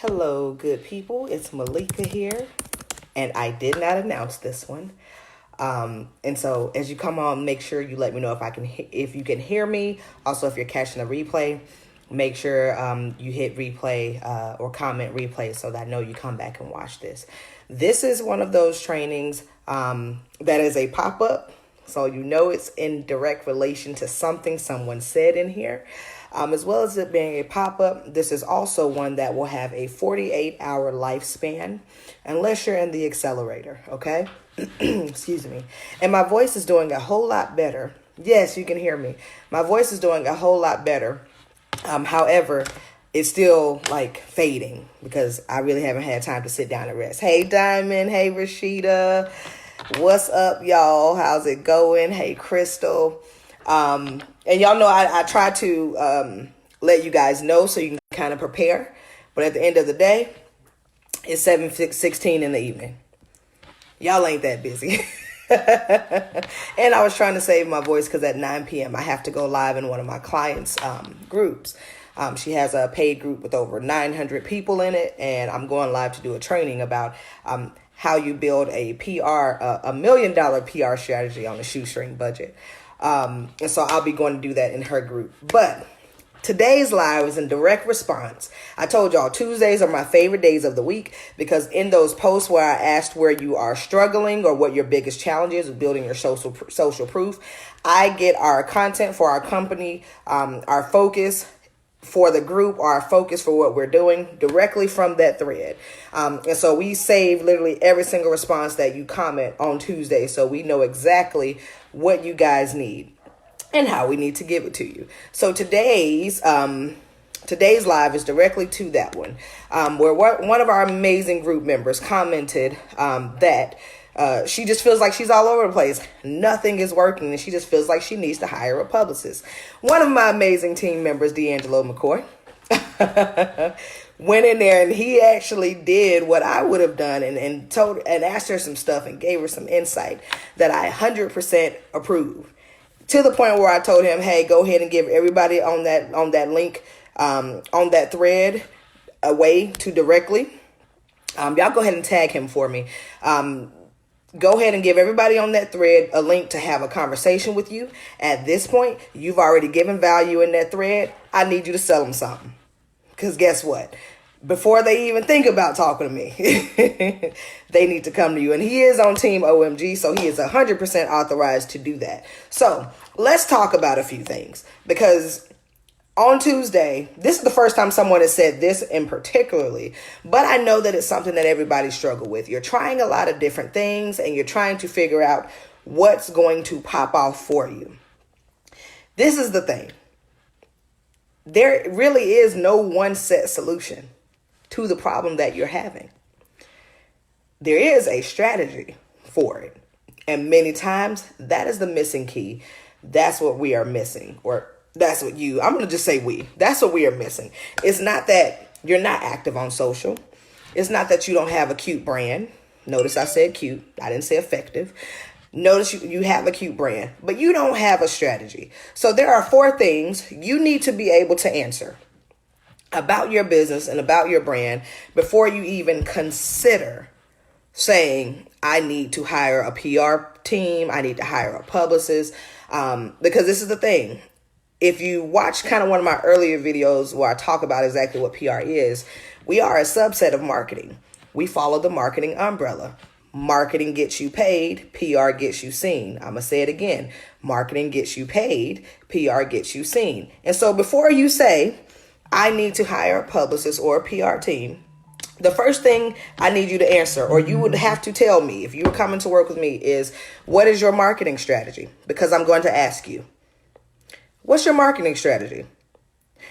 Hello, good people. It's Malika here, and I did not announce this one. And so, as you come on, make sure you let me know if you can hear me. Also, if you're catching a replay, make sure you hit replay or comment replay so that I know you come back and watch this. This is one of those trainings that is a pop-up, so you know it's in direct relation to something someone said in here. As well as it being a pop-up, this is also one that will have a 48-hour lifespan, unless you're in the accelerator, okay? Excuse me. And my voice is doing a whole lot better. Yes, you can hear me. My voice is doing a whole lot better. However, it's still like fading because I really haven't had time to sit down and rest. Hey, Diamond. Hey, Rashida. What's up, y'all? How's it going? Hey, Crystal. And y'all know I try to let you guys know so you can kind of prepare. But at the end of the day, it's 7:16 in the evening. Y'all ain't that busy. And I was trying to save my voice because at 9 p.m. I have to go live in one of my clients' groups. She has a paid group with over 900 people in it. And I'm going live to do a training about how you build a PR, a $1 million PR strategy on a shoestring budget. And so I'll be going to do that in her group. But today's live is in direct response. I told y'all Tuesdays are my favorite days of the week because in those posts where I asked where you are struggling or what your biggest challenge is with building your social proof, I get our content for our company, our focus for the group, or our focus for what we're doing directly from that thread. And so we save literally every single response that you comment on Tuesday. So we know exactly what you guys need and how we need to give it to you. So today's live is directly to that one, where one of our amazing group members commented that she just feels like she's all over the place. Nothing is working, and she just feels like she needs to hire a publicist. One of my amazing team members, D'Angelo McCoy, went in there and he actually did what I would have done and asked her some stuff and gave her some insight that I 100% approve. To the point where I told him, hey, go ahead and give everybody on that link, on that thread, a way to directly. Y'all go ahead and tag him for me. Go ahead and give everybody on that thread a link to have a conversation with you. At this point, you've already given value in that thread. I need you to sell them something. Because guess what? Before they even think about talking to me, they need to come to you. And he is on Team OMG, so he is 100% authorized to do that. So let's talk about a few things. Because on Tuesday, this is the first time someone has said this in particularly, but I know that it's something that everybody struggle with. You're trying a lot of different things and you're trying to figure out what's going to pop off for you. This is the thing. There really is no one set solution to the problem that you're having. There is a strategy for it. And many times that is the missing key. That's what we are missing, or that's what I'm going to just say that's what we are missing. It's not that you're not active on social. It's not that you don't have a cute brand. Notice I said cute. I didn't say effective. Notice you have a cute brand, but you don't have a strategy. So there are 4 things you need to be able to answer about your business and about your brand before you even consider saying, I need to hire a PR team. I need to hire a publicist. Because this is the thing. If you watch kind of one of my earlier videos where I talk about exactly what PR is, we are a subset of marketing. We follow the marketing umbrella. Marketing gets you paid, PR gets you seen. I'm going to say it again. Marketing gets you paid, PR gets you seen. And so before you say, I need to hire a publicist or a PR team, the first thing I need you to answer, or you would have to tell me if you were coming to work with me, is what is your marketing strategy? Because I'm going to ask you. What's your marketing strategy?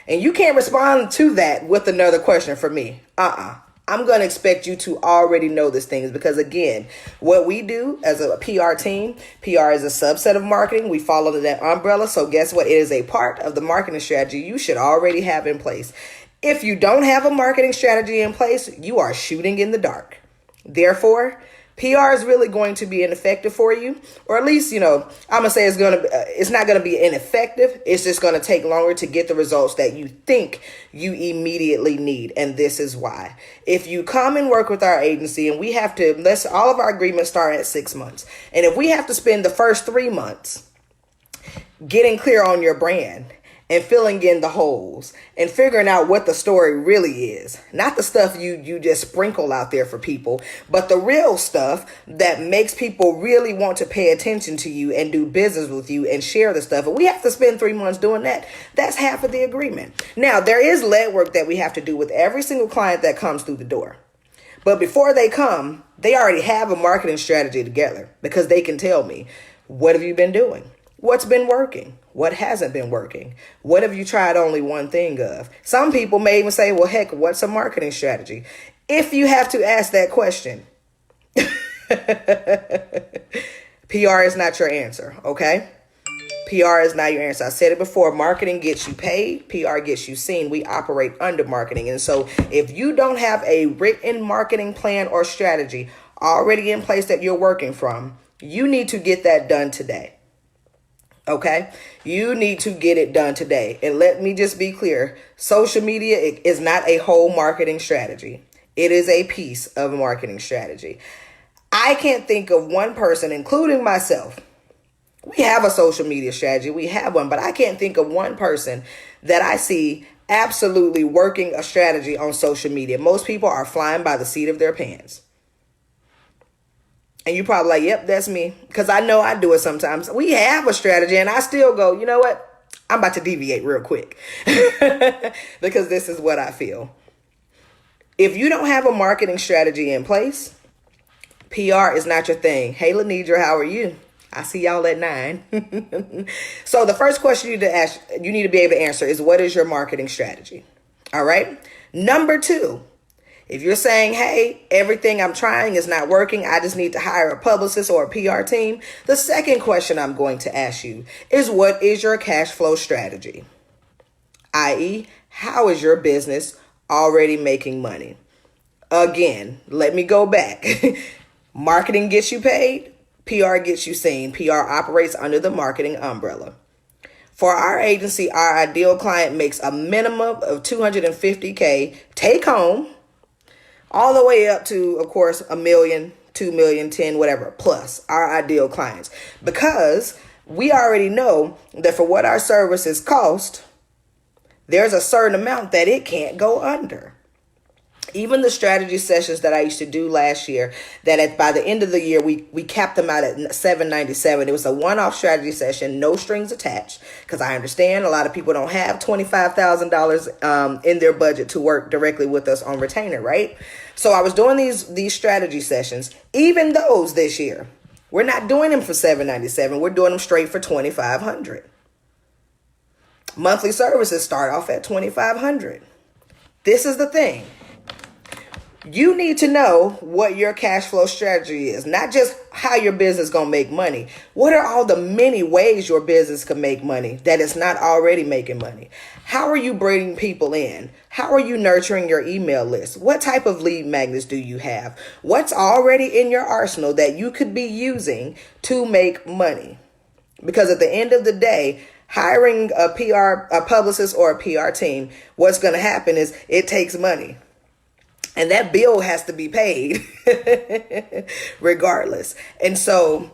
And you can't respond to that with another question from me. I'm going to expect you to already know these things because, again, what we do as a PR team, PR is a subset of marketing. We fall under that umbrella. So guess what? It is a part of the marketing strategy you should already have in place. If you don't have a marketing strategy in place, you are shooting in the dark. Therefore, PR is really going to be ineffective for you, or at least, I'm going to say it's not going to be ineffective. It's just going to take longer to get the results that you think you immediately need. And this is why. If you come and work with our agency and we have to, all of our agreements start at 6 months. And if we have to spend the first 3 months getting clear on your brand and filling in the holes and figuring out what the story really is. Not the stuff you just sprinkle out there for people, but the real stuff that makes people really want to pay attention to you and do business with you and share the stuff. And we have to spend 3 months doing that. That's half of the agreement. Now, there is lead work that we have to do with every single client that comes through the door. But before they come, they already have a marketing strategy together because they can tell me, what have you been doing? What's been working? What hasn't been working? What have you tried only one thing of? Some people may even say, well, heck, what's a marketing strategy? If you have to ask that question, PR is not your answer, okay? PR is not your answer. I said it before, marketing gets you paid, PR gets you seen. We operate under marketing. And so if you don't have a written marketing plan or strategy already in place that you're working from, you need to get that done today. Okay, you need to get it done today. And let me just be clear. Social media is not a whole marketing strategy. It is a piece of a marketing strategy. I can't think of one person, including myself. We have a social media strategy. We have one, but I can't think of one person that I see absolutely working a strategy on social media. Most people are flying by the seat of their pants. And you probably like, yep, that's me. Because I know I do it sometimes. We have a strategy and I still go, you know what? I'm about to deviate real quick. Because this is what I feel. If you don't have a marketing strategy in place, PR is not your thing. Hey, Lenidra, how are you? I see y'all at 9. So the first question you need to be able to answer is, what is your marketing strategy? All right. Number 2. If you're saying, hey, everything I'm trying is not working, I just need to hire a publicist or a PR team, the second question I'm going to ask you is, what is your cash flow strategy? I.e., how is your business already making money? Again, let me go back. Marketing gets you paid, PR gets you seen. PR operates under the marketing umbrella. For our agency, our ideal client makes a minimum of $250K take home, all the way up to, of course, $1 million, $2 million, 10, whatever, plus our ideal clients. Because we already know that for what our services cost, there's a certain amount that it can't go under. Even the strategy sessions that I used to do last year, by the end of the year, we capped them out at $797. It was a one-off strategy session, no strings attached, because I understand a lot of people don't have $25,000 in their budget to work directly with us on retainer, right? So I was doing these strategy sessions, even those this year. We're not doing them for $797. We're doing them straight for $2,500. Monthly services start off at $2,500. This is the thing. You need to know what your cash flow strategy is, not just how your business is going to make money. What are all the many ways your business can make money that it's not already making money? How are you bringing people in? How are you nurturing your email list? What type of lead magnets do you have? What's already in your arsenal that you could be using to make money? Because at the end of the day, hiring a publicist or a PR team, what's going to happen is it takes money. And that bill has to be paid regardless. And so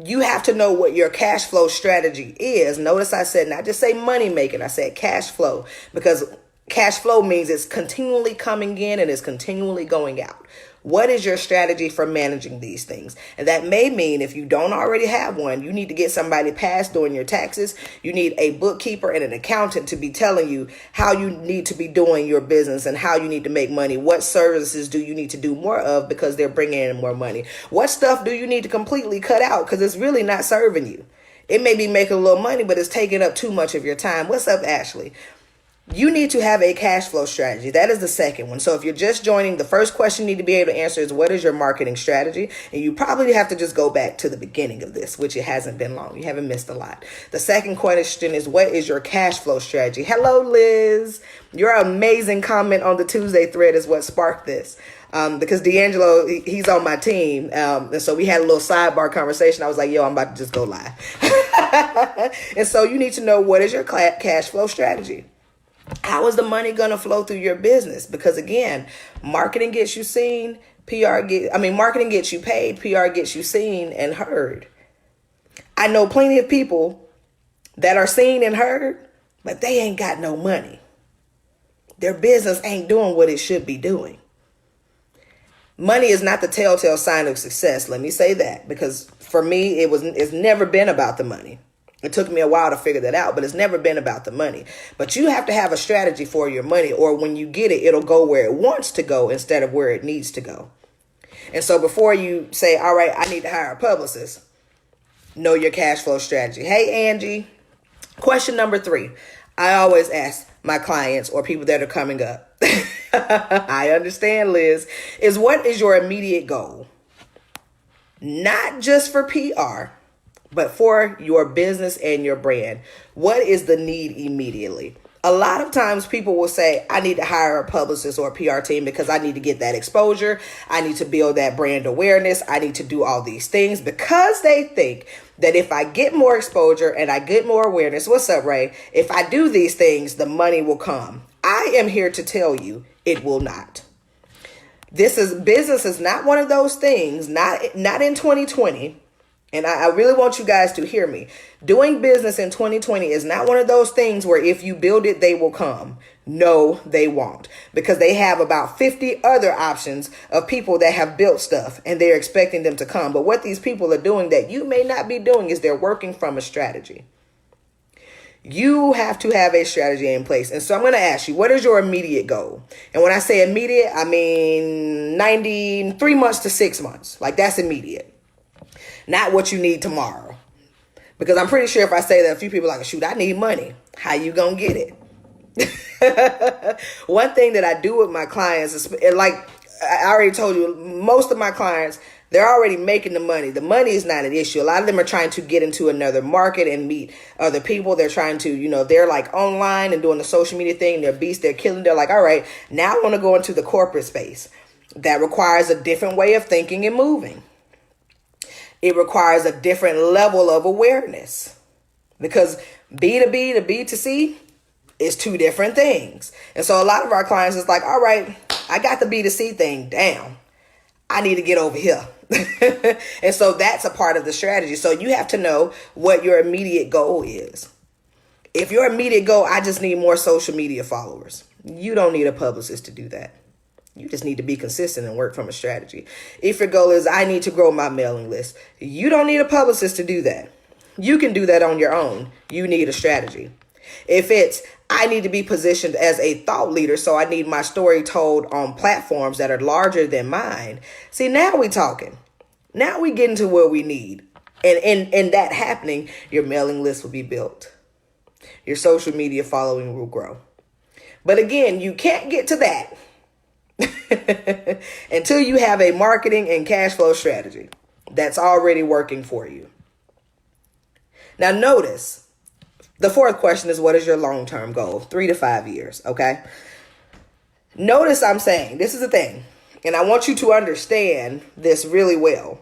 you have to know what your cash flow strategy is. Notice I said not just say money making, I said cash flow, because cash flow means it's continually coming in and it's continually going out. What is your strategy for managing these things? And that may mean if you don't already have one, you need to get somebody past doing your taxes. You need a bookkeeper and an accountant to be telling you how you need to be doing your business and how you need to make money. What services do you need to do more of because they're bringing in more money? What stuff do you need to completely cut out because it's really not serving you? It may be making a little money, but it's taking up too much of your time. What's up, Ashley? You need to have a cash flow strategy. That is the second one. So if you're just joining, the first question you need to be able to answer is, what is your marketing strategy? And you probably have to just go back to the beginning of this, which it hasn't been long. You haven't missed a lot. The second question is, what is your cash flow strategy? Hello, Liz. Your amazing comment on the Tuesday thread is what sparked this. Because D'Angelo, he's on my team. And so we had a little sidebar conversation. I was like, yo, I'm about to just go live. And so you need to know, what is your cash flow strategy? How is the money going to flow through your business? Because again, marketing gets you seen, marketing gets you paid, PR gets you seen and heard. I know plenty of people that are seen and heard, but they ain't got no money. Their business ain't doing what it should be doing. Money is not the telltale sign of success. Let me say that, because for me, it's never been about the money. It took me a while to figure that out, but it's never been about the money. But you have to have a strategy for your money, or when you get it, it'll go where it wants to go instead of where it needs to go. And so before you say, all right, I need to hire a publicist, know your cash flow strategy. Hey, Angie. Question number 3. I always ask my clients or people that are coming up, I understand, Liz, is what is your immediate goal? Not just for PR, but for your business and your brand. What is the need immediately? A lot of times people will say, I need to hire a publicist or a PR team because I need to get that exposure. I need to build that brand awareness. I need to do all these things, because they think that if I get more exposure and I get more awareness, what's up, Ray? If I do these things, the money will come. I am here to tell you it will not. Business is not one of those things, not in 2020. And I really want you guys to hear me. Doing business in 2020 is not one of those things where if you build it, they will come. No, they won't. Because they have about 50 other options of people that have built stuff and they're expecting them to come. But what these people are doing that you may not be doing is they're working from a strategy. You have to have a strategy in place. And so I'm going to ask you, what is your immediate goal? And when I say immediate, I mean 3 months to 6 months. Like, that's immediate. Not what you need tomorrow. Because I'm pretty sure if I say that, a few people are like, shoot, I need money. How you gonna get it? One thing that I do with my clients is, like I already told you, most of my clients, they're already making the money. The money is not an issue. A lot of them are trying to get into another market and meet other people. They're trying to, they're like online and doing the social media thing. They're beasts. They're killing. They're like, all right, now I want to go into the corporate space. That requires a different way of thinking and moving. It requires a different level of awareness, because B2B to B2C is 2 different things. And so a lot of our clients is like, all right, I got the B2C thing down. I need to get over here. And so that's a part of the strategy. So you have to know what your immediate goal is. If your immediate goal, I just need more social media followers, you don't need a publicist to do that. You just need to be consistent and work from a strategy. If your goal is, I need to grow my mailing list, you don't need a publicist to do that. You can do that on your own. You need a strategy. If it's, I need to be positioned as a thought leader, so I need my story told on platforms that are larger than mine. See, now we talking. Now we get into what we need. And that happening, your mailing list will be built. Your social media following will grow. But again, you can't get to that until you have a marketing and cash flow strategy that's already working for you. Now notice, the 4th question is, what is your long-term goal? 3 to 5 years, okay? Notice I'm saying, this is the thing, and I want you to understand this really well,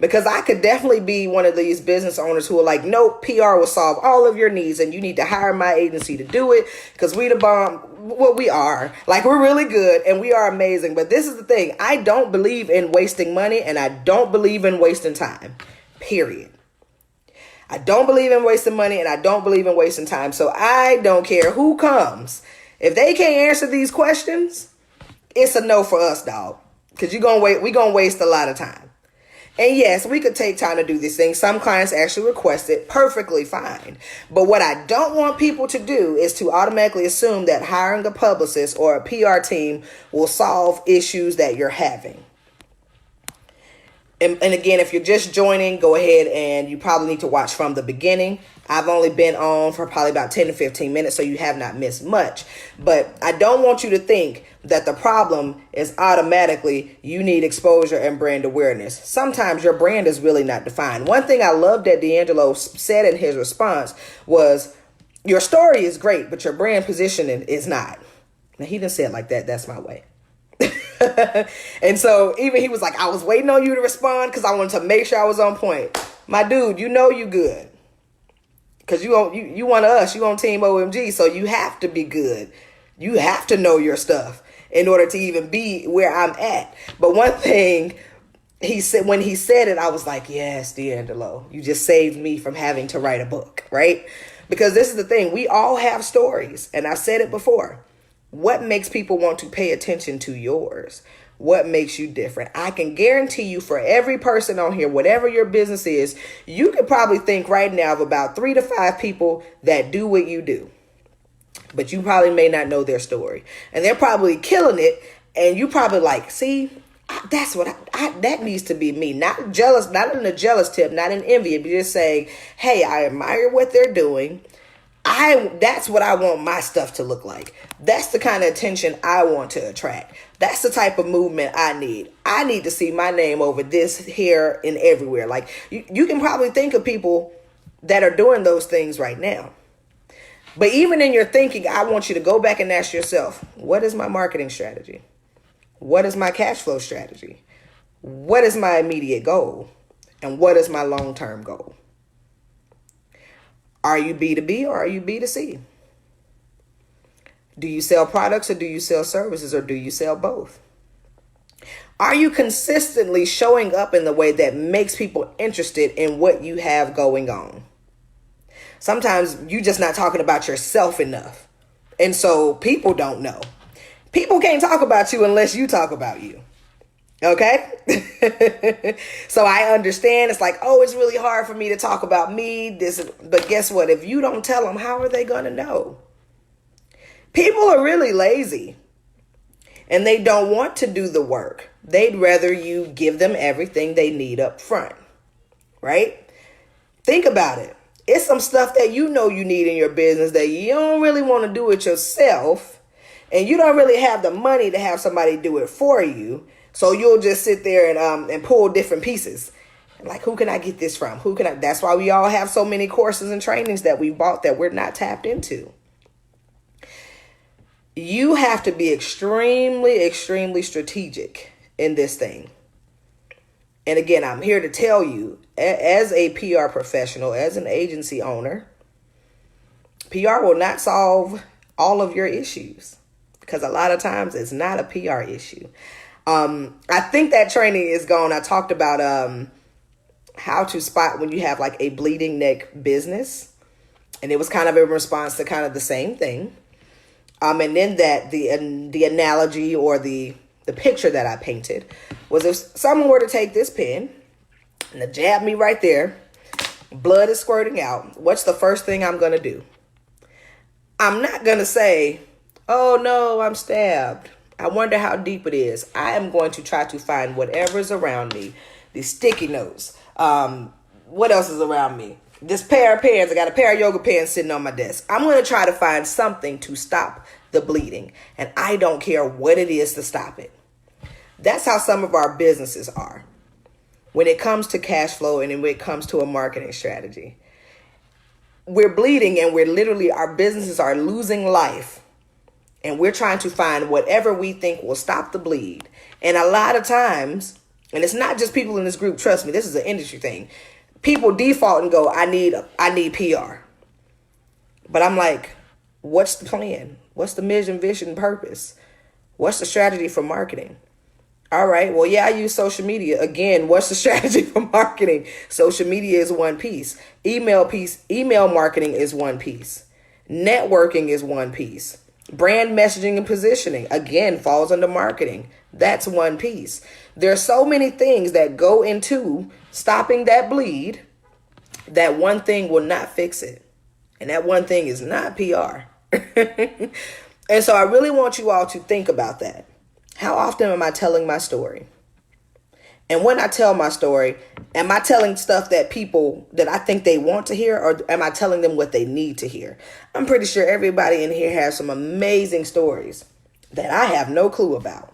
because I could definitely be one of these business owners who are like, nope, PR will solve all of your needs and you need to hire my agency to do it because we the bomb. Well, we are. Like, we're really good and we are amazing. But this is the thing. I don't believe in wasting money and I don't believe in wasting time, period. I don't believe in wasting money and I don't believe in wasting time. So I don't care who comes. If they can't answer these questions, it's a no for us, dog. Because we're going to waste a lot of time. And yes, we could take time to do these things. Some clients actually request it, perfectly fine. But what I don't want people to do is to automatically assume that hiring a publicist or a PR team will solve issues that you're having. And again, if you're just joining, go ahead and you probably need to watch from the beginning. I've only been on for probably about 10 to 15 minutes, so you have not missed much. But I don't want you to think that the problem is automatically you need exposure and brand awareness. Sometimes your brand is really not defined. One thing I loved that D'Angelo said in his response was, your story is great, but your brand positioning is not. Now, he didn't say it like that. That's my way. And so even he was like, I was waiting on you to respond because I wanted to make sure I was on point. My dude, you know you good. Because you one of us, you on Team OMG, so you have to be good. You have to know your stuff in order to even be where I'm at. But one thing he said, when he said it, I was like, yes, D'Angelo, you just saved me from having to write a book, right? Because this is the thing, we all have stories, and I've said it before. What makes people want to pay attention to yours? What makes you different? I can guarantee you, for every person on here, whatever your business is, you could probably think right now of about 3 to 5 people that do what you do. But you probably may not know their story. And they're probably killing it. And you probably like, see, that's what that needs to be me. Not jealous, not in a jealous tip, not in envy. But just saying, hey, I admire what they're doing. That's what I want my stuff to look like. That's the kind of attention I want to attract. That's the type of movement I need. I need to see my name over this, here, and everywhere. Like you can probably think of people that are doing those things right now. But even in your thinking, I want you to go back and ask yourself, what is my marketing strategy? What is my cash flow strategy? What is my immediate goal? And what is my long-term goal? Are you B2B or are you B2C? Do you sell products or do you sell services or do you sell both? Are you consistently showing up in the way that makes people interested in what you have going on? Sometimes you're just not talking about yourself enough. And so people don't know. People can't talk about you unless you talk about you. Okay? So I understand it's like, oh, it's really hard for me to talk about me. But guess what? If you don't tell them, how are they going to know? People are really lazy and they don't want to do the work. They'd rather you give them everything they need up front, right? Think about it. It's some stuff that you know you need in your business that you don't really want to do it yourself, and you don't really have the money to have somebody do it for you. So you'll just sit there and pull different pieces. Like, who can I get this from? That's why we all have so many courses and trainings that we bought that we're not tapped into. You have to be extremely, extremely strategic in this thing. And again, I'm here to tell you, as a PR professional, as an agency owner, PR will not solve all of your issues because a lot of times it's not a PR issue. I think that training is gone. I talked about how to spot when you have like a bleeding neck business, and it was kind of in response to kind of the same thing. And then that the analogy or the picture that I painted was, if someone were to take this pen and jab me right there, blood is squirting out, what's the first thing I'm going to do? I'm not going to say, oh no, I'm stabbed. I wonder how deep it is. I am going to try to find whatever's around me. The sticky notes. What else is around me? This pair of pants. I got a pair of yoga pants sitting on my desk. I'm going to try to find something to stop the bleeding. And I don't care what it is to stop it. That's how some of our businesses are when it comes to cash flow and when it comes to a marketing strategy. We're bleeding and our businesses are losing life. And we're trying to find whatever we think will stop the bleed. And a lot of times, and it's not just people in this group, trust me, this is an industry thing. People default and go, I need PR. But I'm like, what's the plan? What's the mission, vision, purpose? What's the strategy for marketing? All right, well, yeah, I use social media. Again, what's the strategy for marketing? Social media is one piece. Email marketing is one piece. Networking is one piece. Brand messaging and positioning, again, falls under marketing. That's one piece. There are so many things that go into stopping that bleed. That one thing will not fix it. And that one thing is not PR. And so I really want you all to think about that. How often am I telling my story? And when I tell my story, am I telling stuff that people that I think they want to hear, or am I telling them what they need to hear? I'm pretty sure everybody in here has some amazing stories that I have no clue about.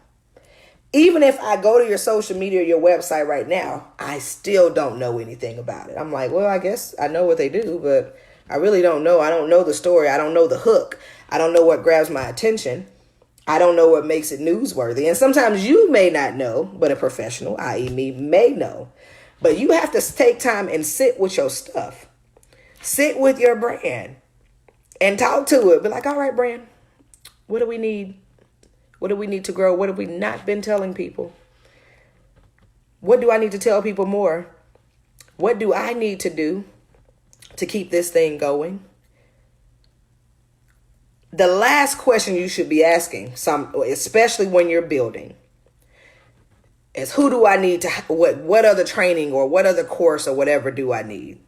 Even if I go to your social media or your website right now, I still don't know anything about it. I'm like, well, I guess I know what they do, but I really don't know. I don't know the story. I don't know the hook. I don't know what grabs my attention. I don't know what makes it newsworthy. And sometimes you may not know, but a professional, i.e. me, may know. But you have to take time and sit with your stuff. Sit with your brand and talk to it. Be like, all right, brand, what do we need? What do we need to grow? What have we not been telling people? What do I need to tell people more? What do I need to do to keep this thing going? The last question you should be asking, especially when you're building, is who do I need to, what other training or what other course or whatever do I need?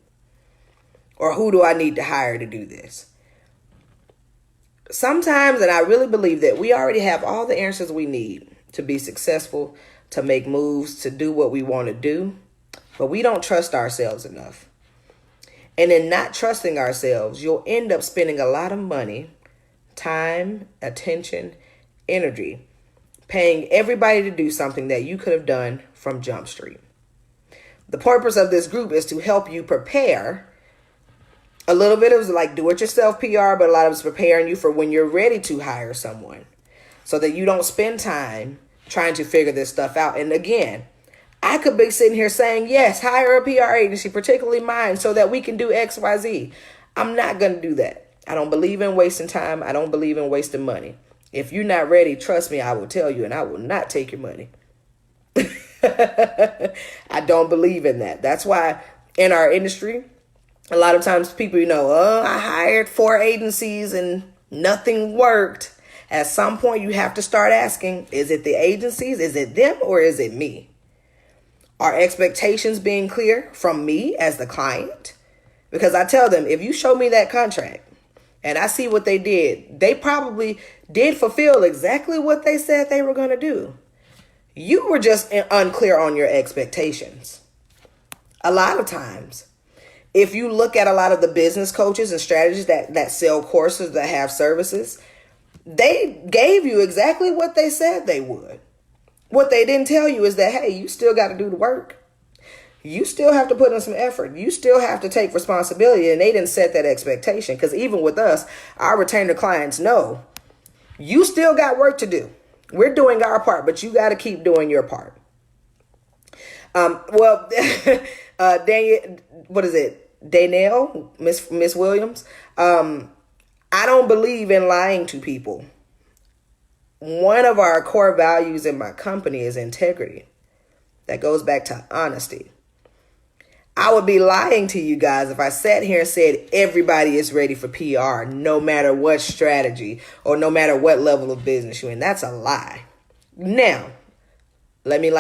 Or who do I need to hire to do this? Sometimes, and I really believe that we already have all the answers we need to be successful, to make moves, to do what we want to do, but we don't trust ourselves enough. And in not trusting ourselves, you'll end up spending a lot of money, time, attention, energy, paying everybody to do something that you could have done from Jump Street. The purpose of this group is to help you prepare. A little bit of like do-it-yourself PR, but a lot of it's preparing you for when you're ready to hire someone so that you don't spend time trying to figure this stuff out. And again, I could be sitting here saying, yes, hire a PR agency, particularly mine, so that we can do X, Y, Z. I'm not going to do that. I don't believe in wasting time. I don't believe in wasting money. If you're not ready, trust me, I will tell you, and I will not take your money. I don't believe in that. That's why in our industry, a lot of times people, I hired 4 agencies and nothing worked. At some point, you have to start asking, is it the agencies? Is it them or is it me? Are expectations being clear from me as the client? Because I tell them, if you show me that contract and I see what they did, they probably did fulfill exactly what they said they were going to do. You were just unclear on your expectations. A lot of times, if you look at a lot of the business coaches and strategists that sell courses, that have services, they gave you exactly what they said they would. What they didn't tell you is that, hey, you still got to do the work. You still have to put in some effort. You still have to take responsibility. And they didn't set that expectation, because even with us, our retainer clients know you still got work to do. We're doing our part, but you got to keep doing your part. Daniel, what is it? Danielle, Miss Williams. I don't believe in lying to people. One of our core values in my company is integrity. That goes back to honesty. I would be lying to you guys if I sat here and said everybody is ready for PR, no matter what strategy or no matter what level of business you're in. That's a lie. Now, let me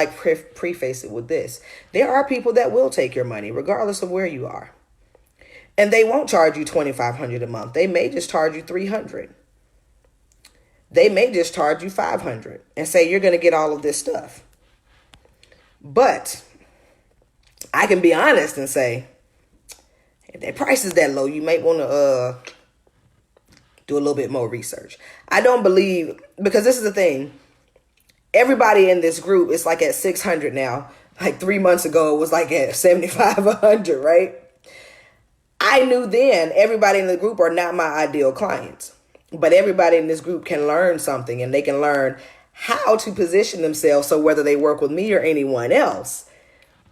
preface it with this. There are people that will take your money regardless of where you are. And they won't charge you $2,500 a month. They may just charge you $300. They may just charge you $500 and say you're going to get all of this stuff. But I can be honest and say, if that price is that low, you might want to do a little bit more research. I don't believe, because this is the thing. Everybody in this group is like at 600 now. Like 3 months ago, it was like at 75, 100, right? I knew then everybody in the group are not my ideal clients. But everybody in this group can learn something, and they can learn how to position themselves so whether they work with me or anyone else,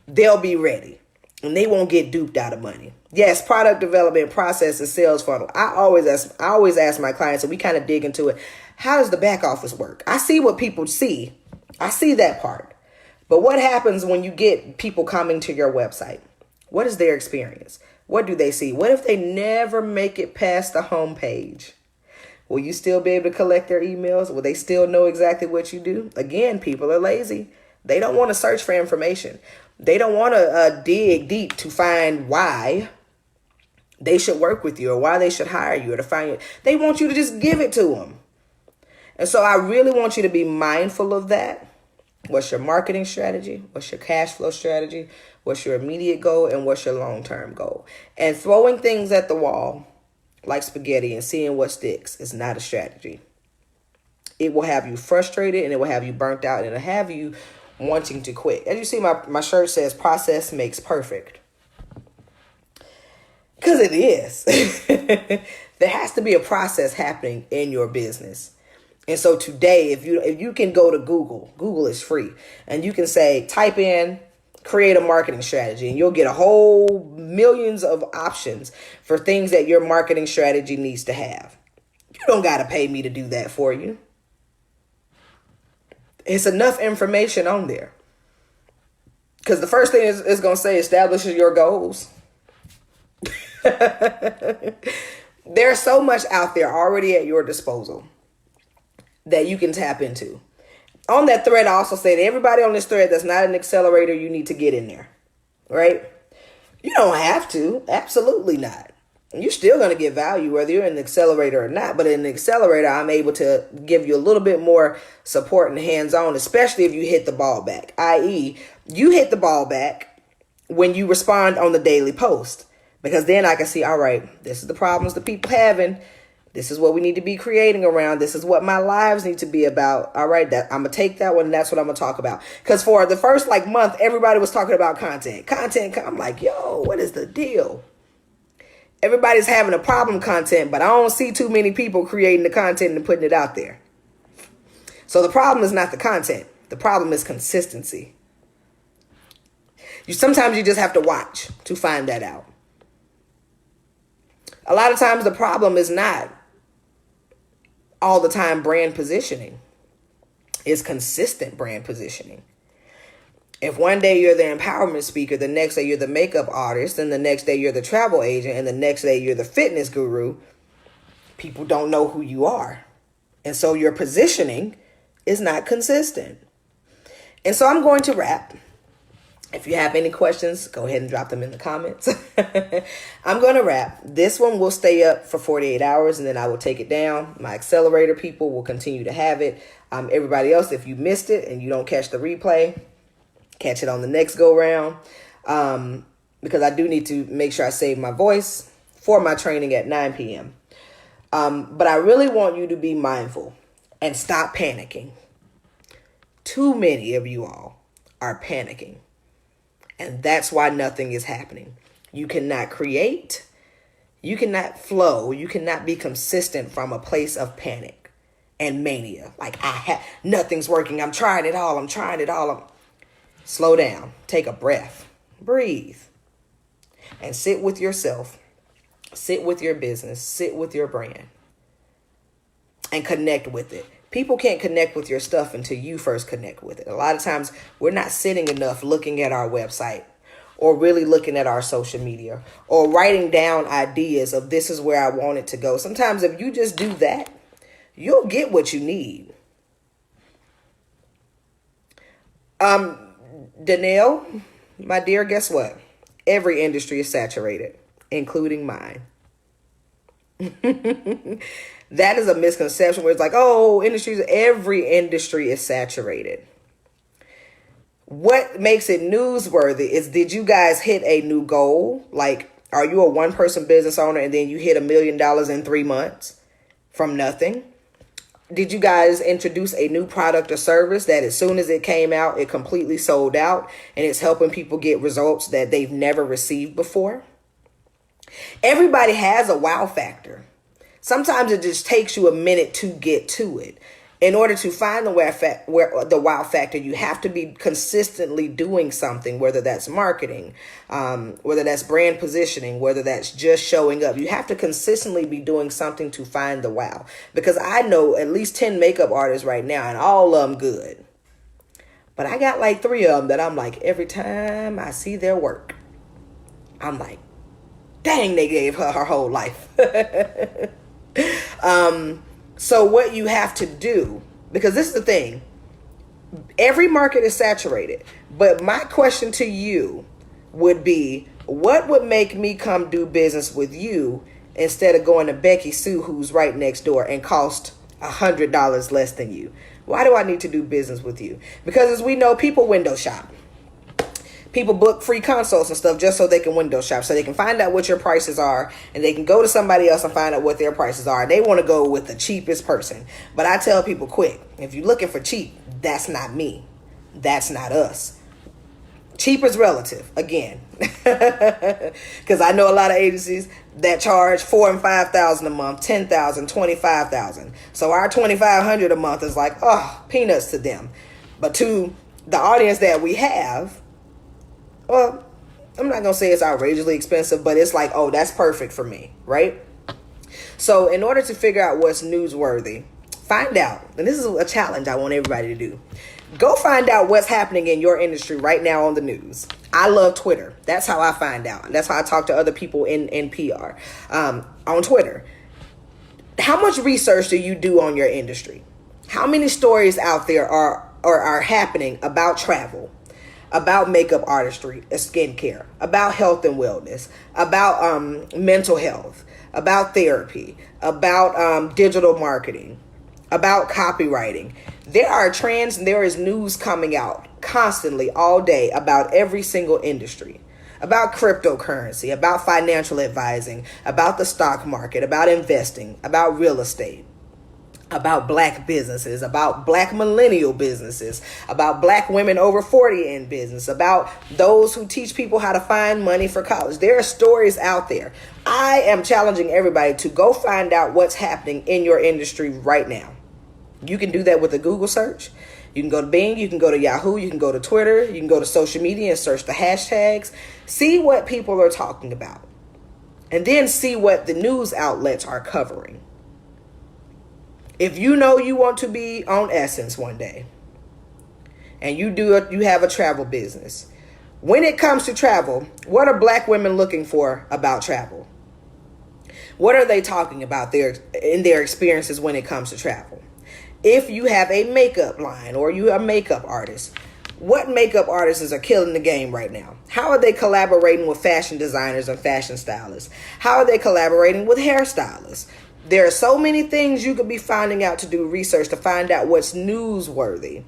they'll be ready and they won't get duped out of money. Yes, product development, process, and sales funnel. I always ask my clients, and we kind of dig into it. How does the back office work? I see what people see. I see that part. But what happens when you get people coming to your website? What is their experience? What do they see? What if they never make it past the homepage? Will you still be able to collect their emails? Will they still know exactly what you do? Again, people are lazy. They don't want to search for information. They don't want to dig deep to find why they should work with you or why they should hire you or to find you. They want you to just give it to them. And so I really want you to be mindful of that. What's your marketing strategy? What's your cash flow strategy? What's your immediate goal? And what's your long-term goal? And throwing things at the wall like spaghetti and seeing what sticks is not a strategy. It will have you frustrated, and it will have you burnt out, and it'll have you wanting to quit. As you see, my shirt says process makes perfect. Because it is. There has to be a process happening in your business. And so today, if you can go to Google is free, and you can say, type in, create a marketing strategy, and you'll get a whole millions of options for things that your marketing strategy needs to have. You don't got to pay me to do that for you. It's enough information on there. Because the first thing is going to say establishes your goals. There's so much out there already at your disposal that you can tap into. On that thread, I also say that everybody on this thread that's not an accelerator, you need to get in there, right? You don't have to. Absolutely not. You're still going to get value whether you're an accelerator or not. But in an accelerator, I'm able to give you a little bit more support and hands-on, especially if you hit the ball back, i.e. you hit the ball back when you respond on the daily post. Because then I can see, all right, this is the problems the people having. This is what we need to be creating around. This is what my lives need to be about. All right, I'm going to take that one, and that's what I'm going to talk about. Because for the first month, everybody was talking about content. I'm like, yo, what is the deal? Everybody's having a problem content, but I don't see too many people creating the content and putting it out there. So the problem is not the content. The problem is consistency. Sometimes you just have to watch to find that out. A lot of times the problem is not all the time brand positioning. It's consistent brand positioning. If one day you're the empowerment speaker, the next day you're the makeup artist, and the next day you're the travel agent, and the next day you're the fitness guru, people don't know who you are. And so your positioning is not consistent. And so I'm going to wrap. If you have any questions, go ahead and drop them in the comments. I'm going to wrap. This one will stay up for 48 hours, and then I will take it down. My accelerator people will continue to have it. Everybody else, if you missed it and you don't catch the replay, catch it on the next go round. Because I do need to make sure I save my voice for my training at 9 p.m. But I really want you to be mindful and stop panicking. Too many of you all are panicking. And that's why nothing is happening. You cannot create. You cannot flow. You cannot be consistent from a place of panic and mania. Like, nothing's working. I'm trying it all. Slow down. Take a breath. Breathe. And sit with yourself. Sit with your business. Sit with your brand. And connect with it. People can't connect with your stuff until you first connect with it. A lot of times we're not sitting enough looking at our website or really looking at our social media or writing down ideas of this is where I want it to go. Sometimes if you just do that, you'll get what you need. Danielle, my dear, guess what? Every industry is saturated, including mine. That is a misconception where it's like, oh, every industry is saturated. What makes it newsworthy is, did you guys hit a new goal? Like, are you a one-person business owner and then you hit $1 million in 3 months from nothing? Did you guys introduce a new product or service that as soon as it came out, it completely sold out and it's helping people get results that they've never received before? Everybody has a wow factor. Sometimes it just takes you a minute to get to it. In order to find the wow factor, you have to be consistently doing something, whether that's marketing, whether that's brand positioning, whether that's just showing up. You have to consistently be doing something to find the wow. Because I know at least 10 makeup artists right now, and all of them good. But I got like 3 of them that I'm like, every time I see their work, I'm like, dang, they gave her whole life. So what you have to do, because this is the thing, every market is saturated. But my question to you would be, what would make me come do business with you instead of going to Becky Sue, who's right next door and cost $100 less than you? Why do I need to do business with you? Because as we know, people window shop. People book free consults and stuff just so they can window shop, so they can find out what your prices are, and they can go to somebody else and find out what their prices are. They want to go with the cheapest person. But I tell people quick, if you're looking for cheap, that's not me. That's not us. Cheap is relative, again. Because I know a lot of agencies that charge $4,000 and $5,000 a month, $10,000, $25,000. So our $2,500 a month is like, oh, peanuts to them. But to the audience that we have, well, I'm not going to say it's outrageously expensive, but it's like, oh, that's perfect for me, right? So in order to figure out what's newsworthy, find out, and this is a challenge I want everybody to do. Go find out what's happening in your industry right now on the news. I love Twitter. That's how I find out. That's how I talk to other people in PR on Twitter. How much research do you do on your industry? How many stories out there are happening about travel, about makeup artistry, skincare, about health and wellness, about mental health, about therapy, about digital marketing, about copywriting? There are trends and there is news coming out constantly all day about every single industry, about cryptocurrency, about financial advising, about the stock market, about investing, about real estate, about black businesses, about black millennial businesses, about black women over 40 in business, about those who teach people how to find money for college. There are stories out there. I am challenging everybody to go find out what's happening in your industry right now. You can do that with a Google search. You can go to Bing, you can go to Yahoo, you can go to Twitter, you can go to social media and search the hashtags. See what people are talking about. And then see what the news outlets are covering. If you know you want to be on Essence one day, and you have a travel business, when it comes to travel, what are black women looking for about travel? What are they talking about in their experiences when it comes to travel? If you have a makeup line or you are a makeup artist, what makeup artists are killing the game right now? How are they collaborating with fashion designers and fashion stylists? How are they collaborating with hairstylists? There are so many things you could be finding out to do research to find out what's newsworthy.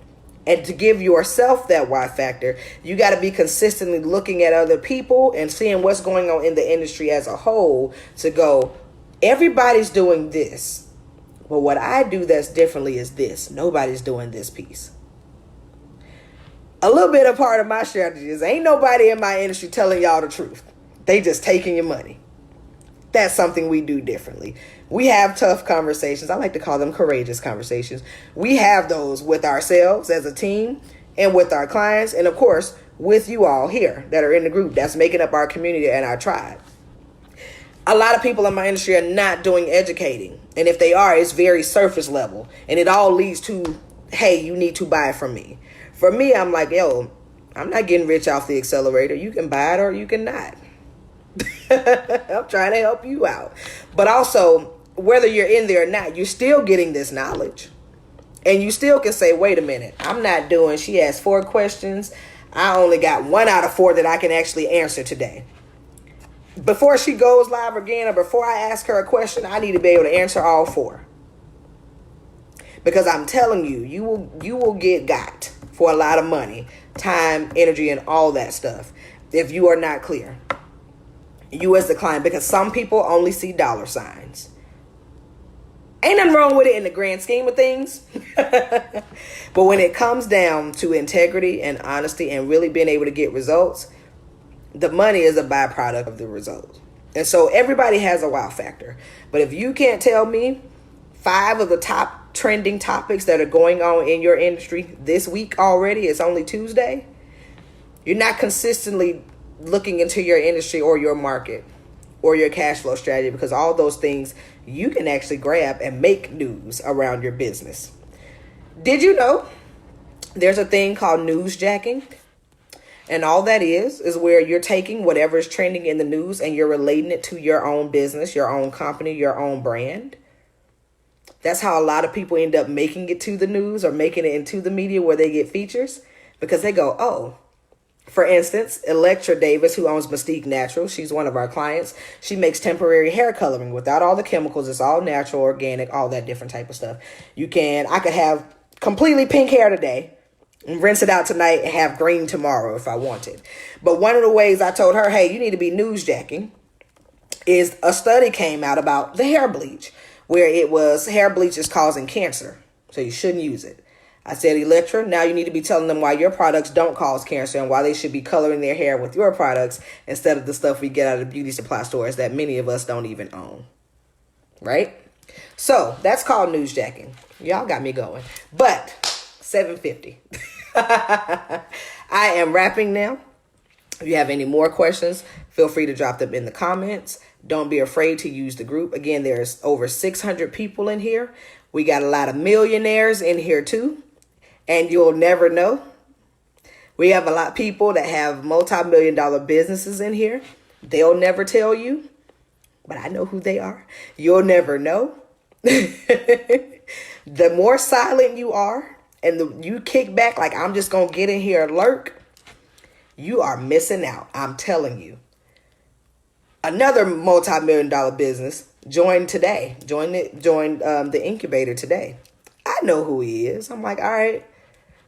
And to give yourself that why factor, you got to be consistently looking at other people and seeing what's going on in the industry as a whole to go, everybody's doing this. But what I do that's differently is this. Nobody's doing this piece. A little bit of part of my strategy is ain't nobody in my industry telling y'all the truth. They just taking your money. That's something we do differently. We have tough conversations. I like to call them courageous conversations. We have those with ourselves as a team and with our clients. And of course, with you all here that are in the group that's making up our community and our tribe. A lot of people in my industry are not doing educating. And if they are, it's very surface level. And it all leads to, hey, you need to buy from me. For me, I'm like, yo, I'm not getting rich off the accelerator. You can buy it or you can not. I'm trying to help you out. But also, whether you're in there or not, you're still getting this knowledge. And you still can say, wait a minute, I'm not doing, she asked 4 questions. I only got 1 out of 4 that I can actually answer today. Before she goes live again or before I ask her a question, I need to be able to answer all 4. Because I'm telling you, you will get got for a lot of money, time, energy, and all that stuff if you are not clear. You as the client, because some people only see dollar signs. Ain't nothing wrong with it in the grand scheme of things. But when it comes down to integrity and honesty and really being able to get results, the money is a byproduct of the results. And so everybody has a wow factor. But if you can't tell me 5 of the top trending topics that are going on in your industry this week already, it's only Tuesday, you're not consistently looking into your industry or your market or your cash flow strategy, because all those things you can actually grab and make news around your business. Did you know there's a thing called newsjacking? And all that is where you're taking whatever is trending in the news and you're relating it to your own business, your own company, your own brand. That's how a lot of people end up making it to the news or making it into the media where they get features, because they go, oh, for instance, Electra Davis, who owns Mystique Natural, she's one of our clients. She makes temporary hair coloring without all the chemicals. It's all natural, organic, all that different type of stuff. I could have completely pink hair today and rinse it out tonight and have green tomorrow if I wanted. But one of the ways I told her, hey, you need to be newsjacking, is a study came out about the hair bleach, where it was hair bleach is causing cancer, so you shouldn't use it. I said, Electra, now you need to be telling them why your products don't cause cancer and why they should be coloring their hair with your products instead of the stuff we get out of beauty supply stores that many of us don't even own. Right? So that's called newsjacking. Y'all got me going. But 7:50. I am wrapping now. If you have any more questions, feel free to drop them in the comments. Don't be afraid to use the group. Again, there's over 600 people in here. We got a lot of millionaires in here too. And you'll never know. We have a lot of people that have multi-million-dollar businesses in here. They'll never tell you, but I know who they are. You'll never know. The more silent you are and you kick back like I'm just going to get in here and lurk, you are missing out. I'm telling you. Another multi-million-dollar business joined today. Joined the incubator today. I know who he is. I'm like, all right.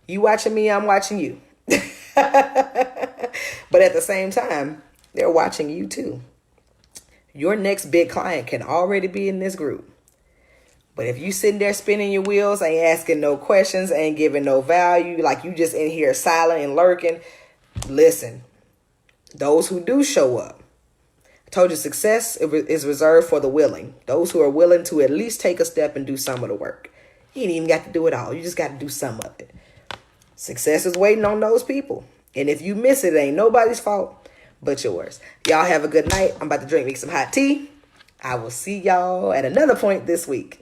You watching me, I'm watching you. But at the same time, they're watching you too. Your next big client can already be in this group. But if you sitting there spinning your wheels, ain't asking no questions, ain't giving no value, like you just in here silent and lurking, listen, those who do show up, I told you success is reserved for the willing. Those who are willing to at least take a step and do some of the work. You ain't even got to do it all. You just got to do some of it. Success is waiting on those people. And if you miss it, it ain't nobody's fault but yours. Y'all have a good night. I'm about to drink me some hot tea. I will see y'all at another point this week.